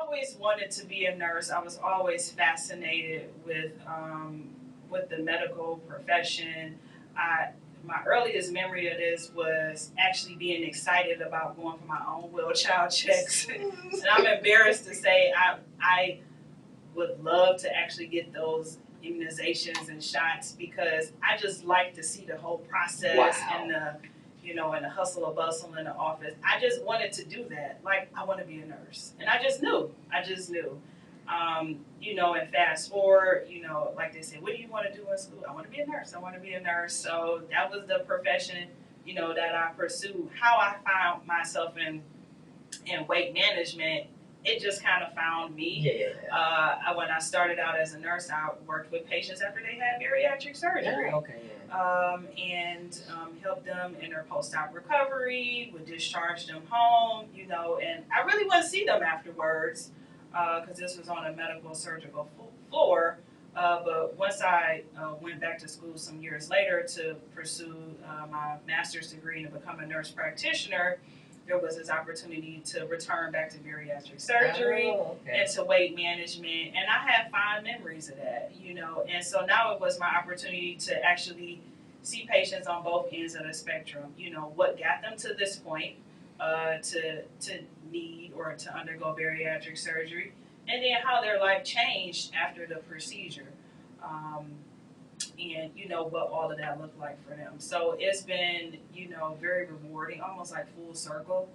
always wanted to be a nurse. I was always fascinated with the medical profession. I My earliest memory of this was actually being excited about going for my own well child checks. And I'm embarrassed to say I would love to actually get those immunizations and shots because I just like to see the whole process. Wow. And the and the hustle and bustle in the office. I just wanted to do that. Like I want to be a nurse, and I just knew. And fast forward, like they say, what do you want to do in school? I want to be a nurse. I want to be a nurse. So that was the profession, that I pursued. How I found myself in weight management, it just kind of found me. When I started out as a nurse, I worked with patients after they had bariatric surgery. And helped them in their post-op recovery, would discharge them home, and I really wouldn't see them afterwards because this was on a medical surgical floor. But once I went back to school some years later to pursue my master's degree and to become a nurse practitioner, there was this opportunity to return back to bariatric surgery and to weight management. And I had fond memories of that, And so now it was my opportunity to actually see patients on both ends of the spectrum, what got them to this point to need or to undergo bariatric surgery, and then how their life changed after the procedure. And what all of that looked like for them. So it's been very rewarding, almost like full circle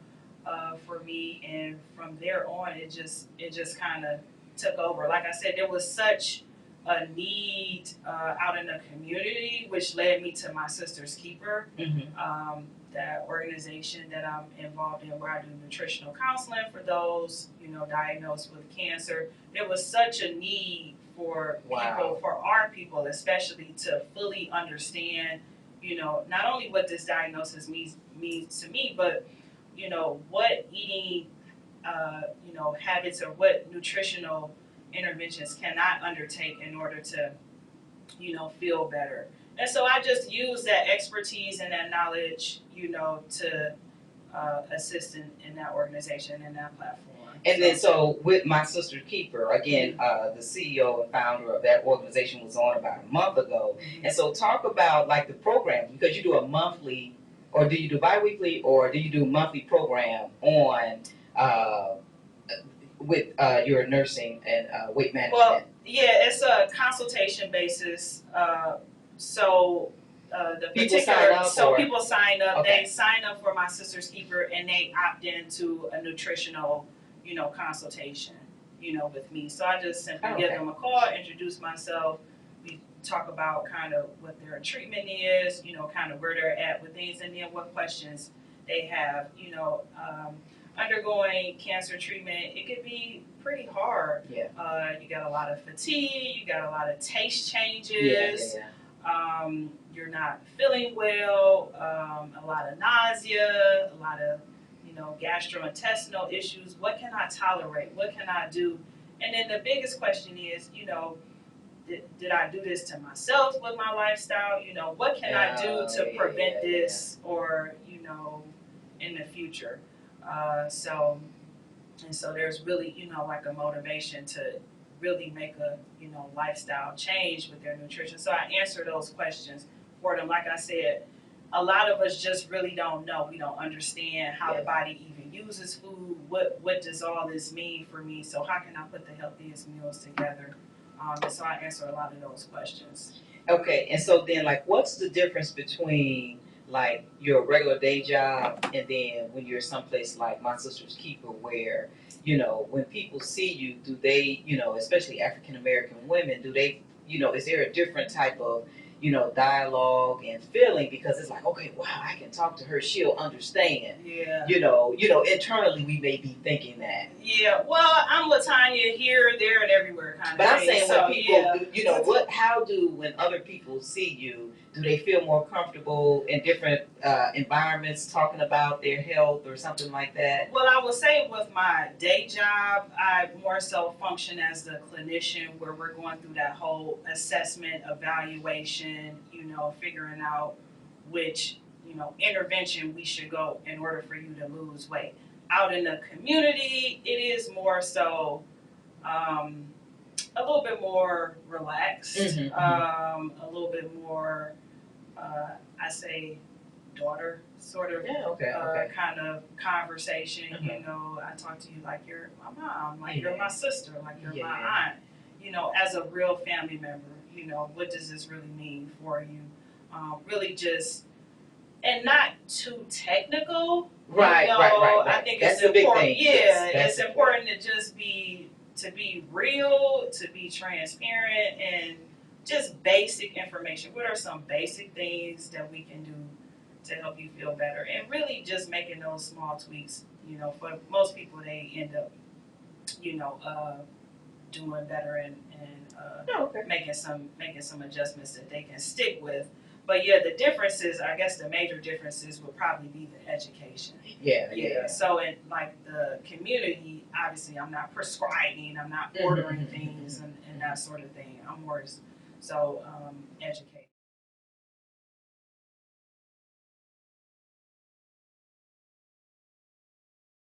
for me. And from there on, it just kind of took over. Like I said, there was such a need out in the community, which led me to my Sister's Keeper, that organization that I'm involved in, where I do nutritional counseling for those diagnosed with cancer. There was such a need for people, for our people especially, to fully understand, not only what this diagnosis means to me, but what eating, habits or what nutritional interventions can I undertake in order to, feel better. And so I just use that expertise and that knowledge, to assist in that organization and that platform. And then, so with My Sister's Keeper, again, the CEO and founder of that organization was on about a month ago. And so, talk about like the program, because you do a monthly, or do you do biweekly, or do you do a monthly program on with your nursing and weight management? Well, yeah, it's a consultation basis. People sign up. Okay. They sign up for My Sister's Keeper, and they opt into a nutritional, consultation, with me. So I just simply give them a call, introduce myself. We talk about kind of what their treatment is, kind of where they're at with things, and then what questions they have. Undergoing cancer treatment, it could be pretty hard. You got a lot of fatigue, you got a lot of taste changes. You're not feeling well, a lot of nausea, a lot of gastrointestinal issues. What can I tolerate? What can I do? And then the biggest question is, did I do this to myself with my lifestyle? What can I do to prevent this or, in the future? So there's really, like a motivation to really make a, lifestyle change with their nutrition. So I answer those questions for them. Like I said, a lot of us just really don't know. We don't understand how the body even uses food. What does all this mean for me? So how can I put the healthiest meals together? And so I answer a lot of those questions. Okay, and so then, like, what's the difference between like your regular day job and then when you're someplace like My Sister's Keeper, where when people see you, do they, especially African American women, do they, is there a different type of dialogue and feeling, because it's like, okay, wow, I can talk to her, she'll understand. Internally we may be thinking that. Well, I'm Latonia here, there, and everywhere kind of. But I'm saying when people, how do when other people see you, do they feel more comfortable in different environments talking about their health or something like that? Well, I will say with my day job, I more so function as the clinician, where we're going through that whole assessment, evaluation, figuring out which, intervention we should go in order for you to lose weight. out in the community, it is more so a little bit more relaxed, a little bit more, I say, daughter sort of kind of conversation. You know, I talk to you like you're my mom, like you're my sister, like you're my aunt. You know, as a real family member. You know, what does this really mean for you? Really just, and not too technical. Right. I think that's it's important. Big thing. It's important to just be real, to be transparent, and just basic information. What are some basic things that we can do to help you feel better? And really just making those small tweaks. You know, for most people, they end up, you know, doing better and making some adjustments that they can stick with. But yeah, the differences, I guess the major differences would probably be the education. Yeah. So in like the community, obviously I'm not prescribing, I'm not ordering things and that sort of thing. I'm more so educating.